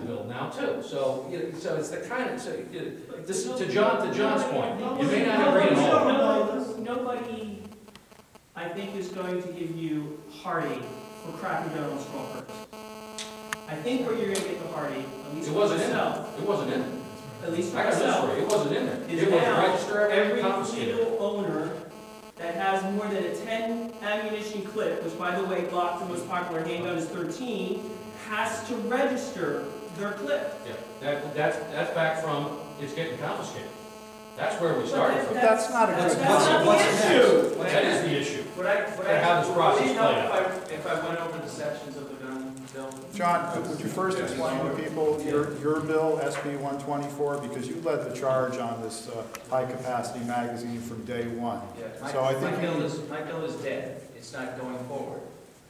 bill now too. So, so it's the kind of, this is to John's point. You may not agree at all. Nobody, I think, is going to give you heartache for cracking down on straw purchase. I think where you're going to get the heartache, at least It for wasn't in myself, there. It wasn't in there. at least for I got this myself, for you. It wasn't in there. is It was now register every confiscated. legal owner that has more than a 10 ammunition clip, which by the way, Glock, the most popular handgun, is 13, has to register their clip. Yeah, that's back from it's getting confiscated. That's where we started from. That's not a good That's not the issue. That is the issue. Would I how this process would it help played out. if I went over the sections of the gun bill? John, would you first explain to people your bill, SB 124, because you led the charge on this high-capacity magazine from day one. Yeah, So I my think bill is dead. It's not going forward.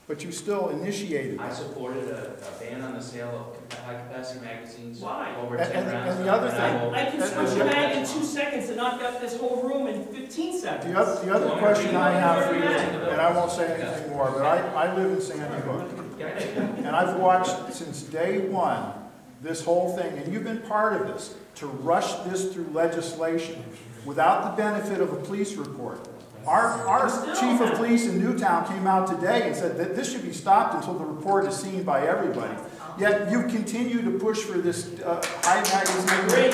but you still initiated I it. supported a ban on the sale of high-capacity magazines. Why? Over 10 rounds. And the other I can switch And- the mag in 2 seconds and knock out this whole room in 15 seconds. The other question I have for you, and I won't say anything more, but I live in Sandy Hook. And I've watched since day one this whole thing, and you've been part of this, to rush this through legislation without the benefit of a police report. Our chief of police in Newtown came out today and said that this should be stopped until the report is seen by everybody. Yet you continue to push for this high magazine.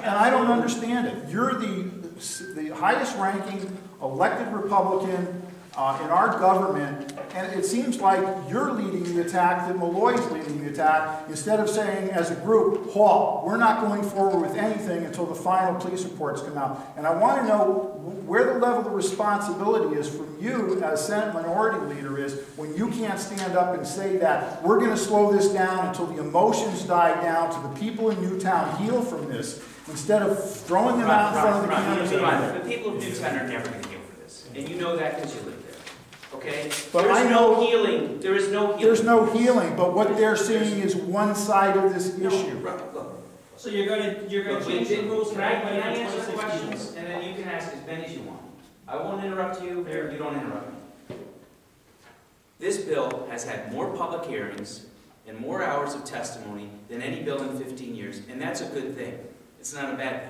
And I don't understand it. You're the highest ranking elected Republican in our government, and it seems like you're leading the attack, that Malloy's leading the attack, instead of saying as a group, halt, we're not going forward with anything until the final police reports come out. And I want to know where the level of responsibility is from you as Senate Minority Leader is when you can't stand up and say that we're going to slow this down until the emotions die down, till the people in Newtown heal from this, instead of throwing them out in front of the cameras. The people of Newtown are never going to heal for this. And you know that because you live there. Okay? But There is I know no healing. There is no healing. there's no healing, but what they're seeing is one side of this issue. Look, So you're going to change the rules for Can I everybody for answer 26 questions? years? And then you can ask as many as you want. I won't interrupt you, or you don't interrupt me. This bill has had more public hearings and more hours of testimony than any bill in 15 years, and that's a good thing. It's not a bad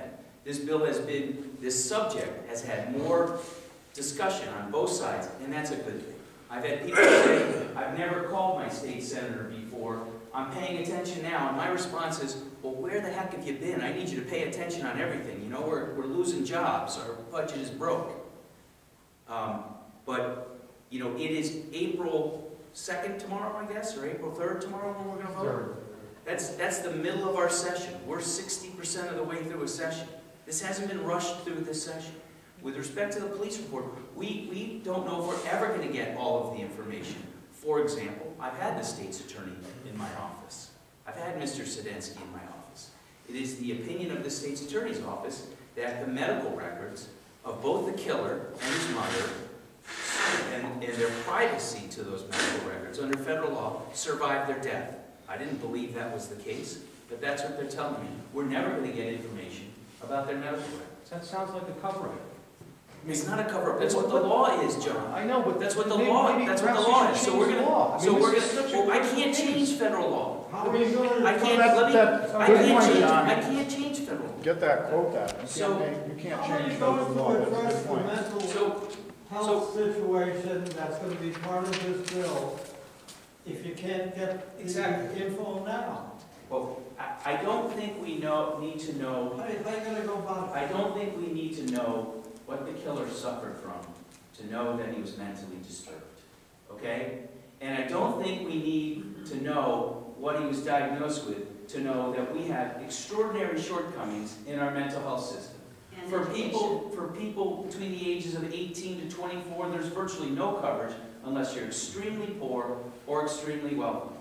thing. This subject has had more discussion on both sides, and that's a good thing. I've had people say, I've never called my state senator before, I'm paying attention now, and my response is, well, where the heck have you been? I need you to pay attention on everything. You know, we're losing jobs, our budget is broke. But, you know, it is April 2nd tomorrow, I guess, or April 3rd tomorrow when we're going to vote? That's the middle of our session. We're 60% of the way through a session. This hasn't been rushed through this session. With respect to the police report, we don't know if we're ever going to get all of the information. For example, I've had the state's attorney in my office. I've had Mr. Sedensky in my office. It is the opinion of the state's attorney's office that the medical records of both the killer and his mother and their privacy to those medical records under federal law survived their death. I didn't believe that was the case, but that's what they're telling me. We're never going to get information about their medical records. That sounds like a cover-up. It's not a cover-up. That's what the law is, John. I know, but That's what the law. That's what the law is. So we're gonna. So we're gonna. Well, I can't change federal law. How are you going to? I can't. I can't change federal law. Get that quote out. You can't How are change you federal going law. to That's a address good the point. mental health situation that's going to be part of this bill if you can't get Exactly. the info now? Well, I don't think we need to know. How are you going to go about it? I don't think we need to know what the killer suffered from to know that he was mentally disturbed. Okay? And I don't think we need to know what he was diagnosed with to know that we have extraordinary shortcomings in our mental health system. For people between the ages of 18 to 24, there's virtually no coverage unless you're extremely poor or extremely wealthy.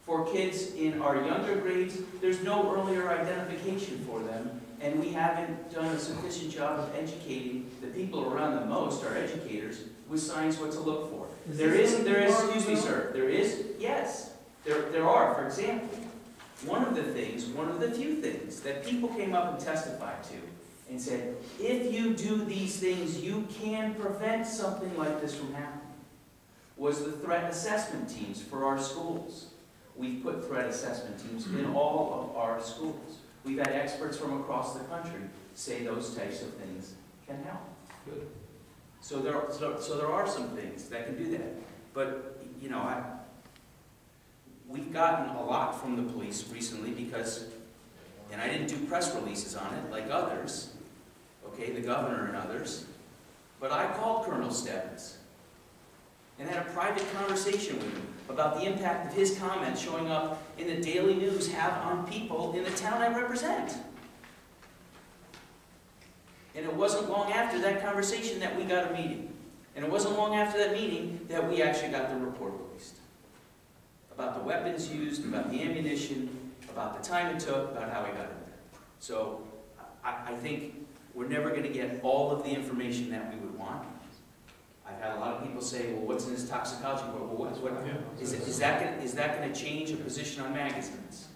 For kids in our younger grades, there's no earlier identification for them, and we haven't done a sufficient job of educating the people around them most, our educators, with signs what to look for. There is, excuse me, sir, there is, yes, there are. For example, one of the few things that people came up and testified to and said, if you do these things, you can prevent something like this from happening, was the threat assessment teams for our schools. We've put threat assessment teams in all of our schools. We've had experts from across the country say those types of things can help. Good. So there are some things that can do that. But, you know, we've gotten a lot from the police recently because, and I didn't do press releases on it like others, okay, the governor and others, but I called Colonel Stebbins and had a private conversation with him about the impact that his comments showing up in the daily news have on people in the town I represent. And it wasn't long after that conversation that we got a meeting. And it wasn't long after that meeting that we actually got the report released. About the weapons used, about the ammunition, about the time it took, about how he got in there. So I think we're never going to get all of the information that we would want. I've had a lot of people say, well, what's in this toxicology report? Is that going to change a position on magazines?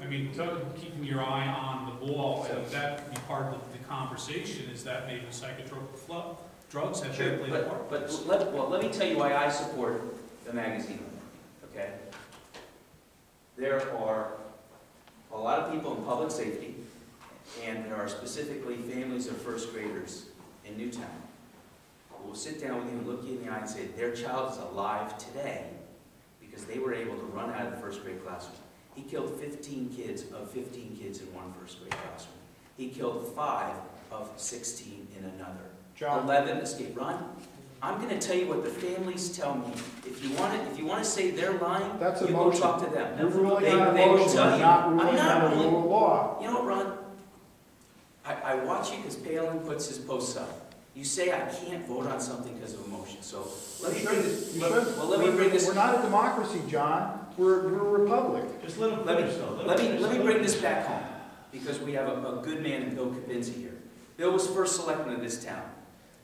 I mean, keeping your eye on the ball, and that could be part of the conversation, is that maybe psychotropic drugs have Sure, played a part. but let me tell you why I support the magazine, okay? There are a lot of people in public safety, and there are specifically families of first graders in Newtown who will sit down with you and look you in the eye and say their child is alive today because they were able to run out of the first grade classroom. He killed 15 kids of 15 kids in one first grade classroom. He killed 5 of 16 in another. John. 11 escaped. Ron, I'm going to tell you what the families tell me. If you want to say they're lying, That's you emotion. go talk to them. You're ruling on They will emotion, tell you. not I'm ruling not on the ruling. rule of law. You know what, Ron? I watch you because Palin puts his posts up. You say I can't vote on something because of emotion. So let me bring this. Let me bring this. We're not a democracy, John. We're a republic. Just let him Let finish though. me bring this back home because we have a good man in Bill Capinzi here. Bill was first selectman of this town.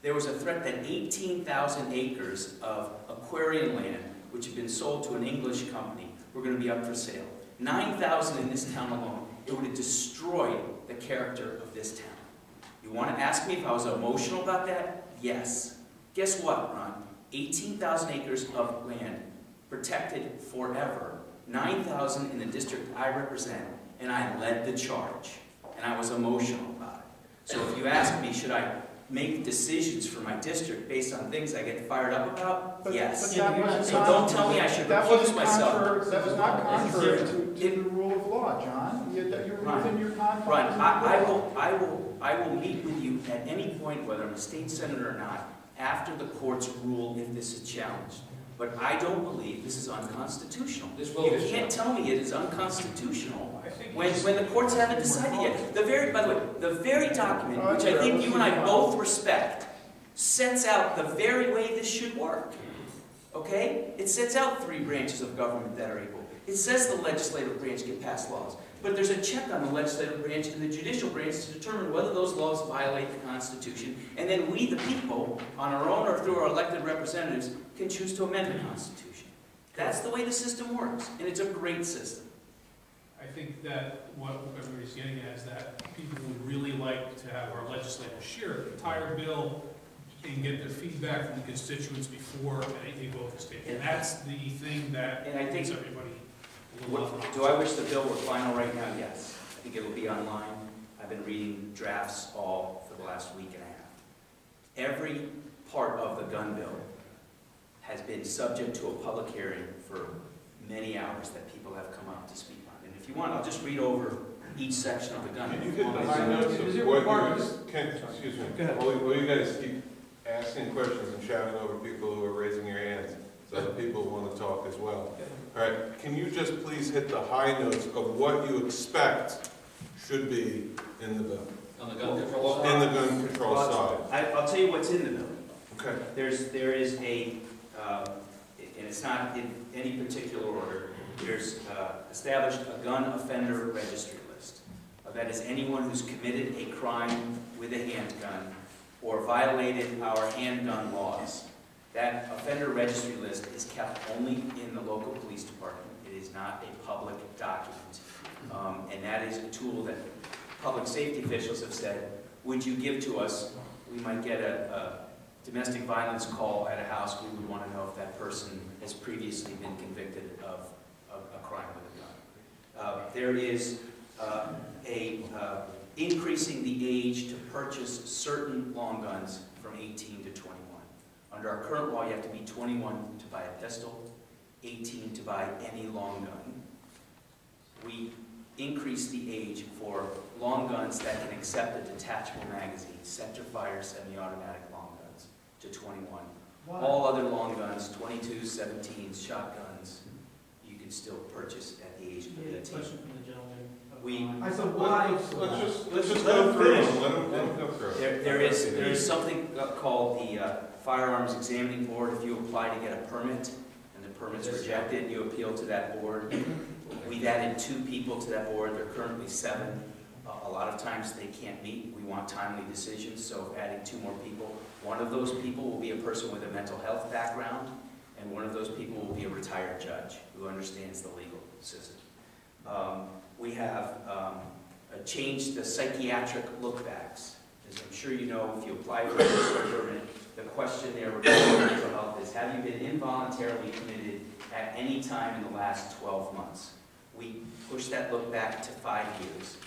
There was a threat that 18,000 acres of aquarium land, which had been sold to an English company, were going to be up for sale. 9,000 in this town alone. It would have destroyed the character of this town. You want to ask me if I was emotional about that? Yes. Guess what, Ron? 18,000 acres of land protected forever. 9,000 in the district I represent, and I led the charge. And I was emotional about it. So if you ask me, should I make decisions for my district based on things I get fired up about? Yes. So don't tell me I should recuse myself. That was not contrary to the rule of law, John. You're within your confines. Ron, I will meet with you at any point, whether I'm a state senator or not, after the courts rule if this is challenged. But I don't believe this is unconstitutional. You can't tell me it is unconstitutional when the courts haven't decided yet. By the way, the very document, which I think you and I both respect, sets out the very way this should work. Okay? It sets out 3 branches of government that are equal. It says the legislative branch can pass laws. But there's a check on the legislative branch and the judicial branch to determine whether those laws violate the Constitution. And then we, the people, on our own or through our elected representatives, can choose to amend the Constitution. That's the way the system works. And it's a great system. I think that what everybody's getting at is that people would really like to have our legislators share the entire bill and get their feedback from the constituents before they vote the state. And that's the thing that makes everybody a little love. Do I wish the bill were final right now? Yes. I think it will be online. I've been reading drafts all for the last week and a half. Every part of the gun bill has been subject to a public hearing for many hours that people have come up to speak on. And if you want, I'll just read over each section of the gun bill. Can you get the high notes of what excuse me, while you guys keep asking questions and shouting over people who are raising your hands, so other people want to talk as well. All right, can you just please hit the high notes of what you expect should be in the bill? On the gun control side? In the gun control side. I'll tell you what's in the bill. Okay. There is a, and it's not in any particular order, there's established a gun offender registry list. That is anyone who's committed a crime with a handgun or violated our handgun laws. That offender registry list is kept only in the local police department. It is not a public document. And that is a tool that public safety officials have said, would you give to us? We might get a domestic violence call at a house. We would want to know if that person has previously been convicted of a crime There is increasing the age to purchase certain long guns from 18 to 21. Under our current law, you have to be 21 to buy a pistol, 18 to buy any long gun. We increase the age for long guns that can accept a detachable magazine, center-fire, semi-automatic long guns, to 21. All other long guns, 22s, 17s, shotguns, you can still purchase at the age of 18. Question from the gentleman. I said, why? Let's just go through them. Let them go through. There is something called the Firearms Examining Board. If you apply to get a permit and the permit's rejected, you appeal to that board. We've added 2 people to that board. There are currently 7. A lot of times they can't meet. We want timely decisions, so adding 2 more people. One of those people will be a person with a mental health background, and one of those people will be a retired judge who understands the legal system. We have changed the psychiatric look-backs. As I'm sure you know, if you apply for a pistol permit, the question there regarding mental health is, have you been involuntarily committed at any time in the last 12 months? We push that look back to 5 years.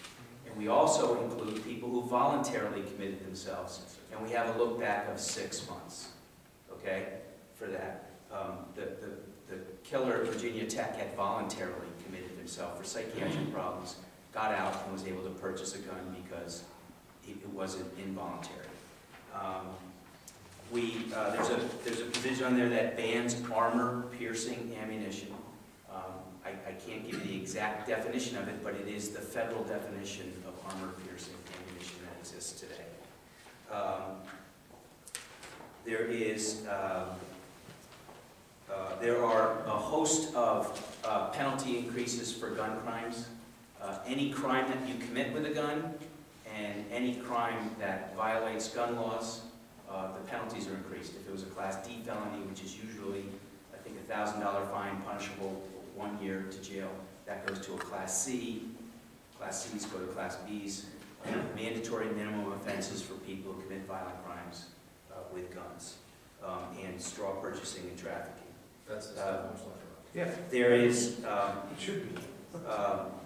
And we also include people who voluntarily committed themselves, and we have a look back of 6 months, okay, for that. The killer at Virginia Tech had voluntarily committed himself for psychiatric problems, got out and was able to purchase a gun because it wasn't involuntary. There's a provision on there that bans armor-piercing ammunition. I can't give you the exact definition of it, but it is the federal definition of armor-piercing ammunition that exists today. There are a host of penalty increases for gun crimes. Any crime that you commit with a gun and any crime that violates gun laws, the penalties are increased. If it was a Class D felony, which is usually, I think, a $1,000 fine, punishable 1 year to jail, that goes to a Class C. Class Cs go to Class Bs. Mandatory minimum offenses for people who commit violent crimes with guns, and straw purchasing and trafficking. That's the stuff I'm talking about. Yeah. There is It should be.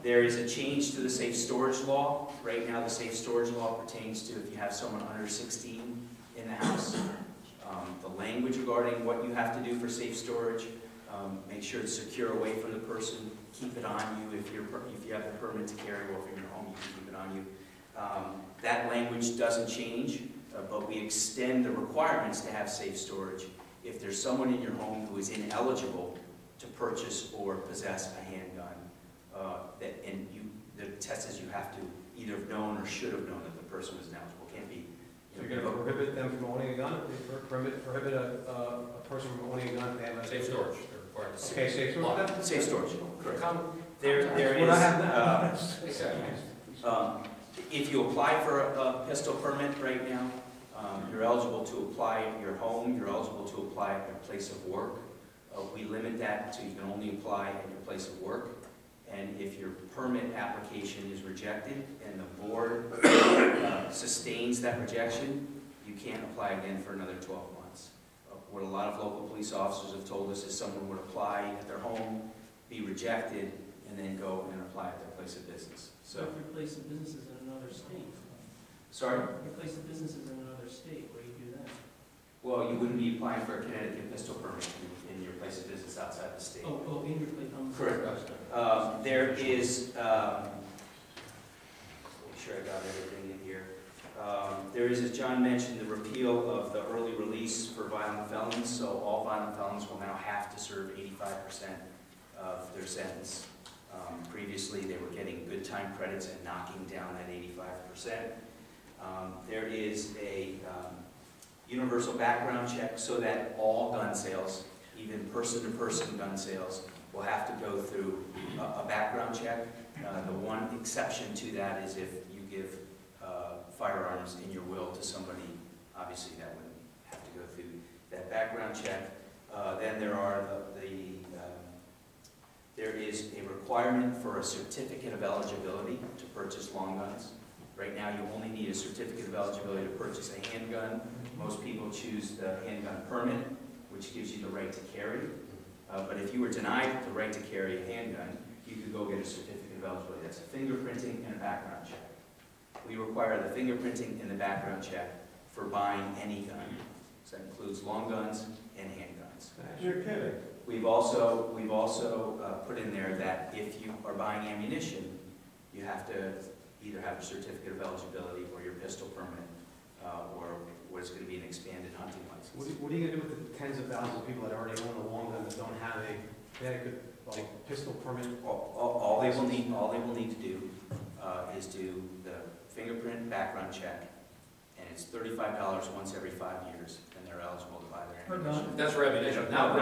there is a change to the safe storage law. Right now, the safe storage law pertains to if you have someone under 16 in the house. The language regarding what you have to do for safe storage, make sure it's secure away from the person, keep it on you if you have the permit to carry, or if you're in your home, you can keep it on you. That language doesn't change, but we extend the requirements to have safe storage if there's someone in your home who is ineligible to purchase or possess a handgun. The test is you have to either have known or should have known that the person was ineligible. It can't be. So you're going to prohibit them from owning a gun? Prohibit a person from owning a gun if they have a Safe storage. They're required to Okay, safe storage. Safe storage, correct. There Would I have that? Exactly. If you apply for a pistol permit right now, you're eligible to apply at your home, you're eligible to apply at your place of work. We limit that to you can only apply at your place of work. And if your permit application is rejected and the board sustains that rejection, you can't apply again for another 12 months. What a lot of local police officers have told us is someone would apply at their home, be rejected, and then go and apply at their place of business. So if your place of business is in another state? Sorry? Your place of business is in another state, where do you do that? Well, you wouldn't be applying for a Connecticut pistol permit in your place of business outside the state. Oh, in your place, Correct. There is, make sure I got everything in here. There is, as John mentioned, the repeal of the early release for violent felons. So all violent felons will now have to serve 85% of their sentence. Previously, they were getting good time credits and knocking down that 85%. There is a universal background check so that all gun sales, even person-to-person gun sales, will have to go through a background check. The one exception to that is if you give firearms in your will to somebody, obviously that wouldn't have to go through that background check. Then there are there is a requirement for a certificate of eligibility to purchase long guns. Right now, you only need a certificate of eligibility to purchase a handgun. Most people choose the handgun permit, which gives you the right to carry. But if you were denied the right to carry a handgun, you could go get a certificate certificate of eligibility. That's a fingerprinting and a background check. We require the fingerprinting and the background check for buying any gun. So that includes long guns and handguns. You're kidding. We've also put in there that if you are buying ammunition, you have to either have a certificate of eligibility or your pistol permit, or what's going to be an expanded hunting license. What are you gonna do with the tens of thousands of people that already own a long gun that don't have a good, like, pistol permit? All they will need to do is do the fingerprint background check, and it's $35 once every 5 years, and they're eligible to buy their ammunition. That's for ammunition. No,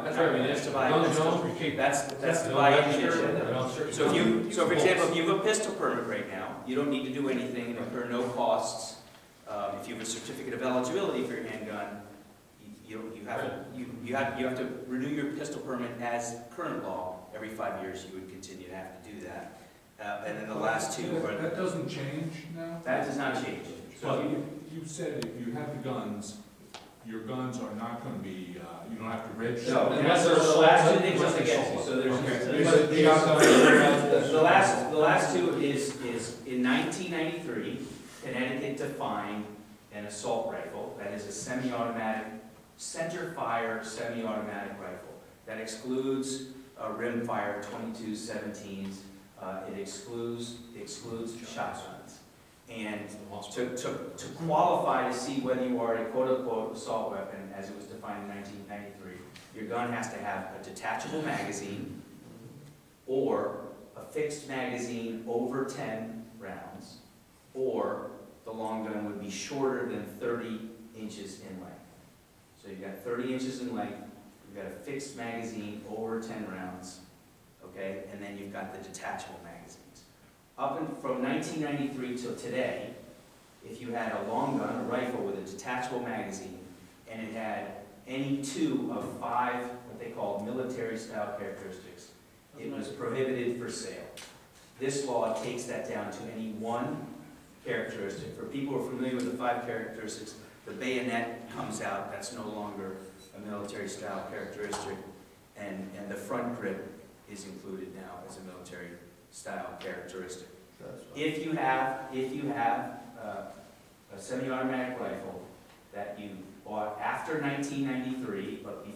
That's for ammunition. Guns, don't keep. That's to buy ammunition. So for example, if you have a pistol permit right now, you don't need to do anything and incur no costs. If you have a certificate of eligibility for your handgun, you have to renew your pistol permit as current law. Every 5 years you would continue to have to do that. And then the last two are... That doesn't change now? That does not change. So you said if you have the guns, your guns are not going to be, you don't have to register? No, unless there's the last two things up against you. So the last two is in 1993, Connecticut defined an assault rifle that is a semi-automatic, center-fire semi-automatic rifle. That excludes rim-fire 22-17s. It excludes shotguns. And to qualify to see whether you are a quote-unquote assault weapon, as it was defined in 1993, your gun has to have a detachable magazine or a fixed magazine over 10 rounds, or the long gun would be shorter than 30 inches in length. So you've got 30 inches in length, you've got a fixed magazine over 10 rounds, okay, and then you've got the detachable magazines. From 1993 till today, if you had a long gun, a rifle with a detachable magazine, and it had any two of 5 what they call military-style characteristics, it was prohibited for sale. This law takes that down to any one characteristic. For people who are familiar with the 5 characteristics, the bayonet comes out. That's no longer a military-style characteristic, and the front grip is included now as a military-style characteristic. If you have a semi-automatic rifle that you bought after 1993, but before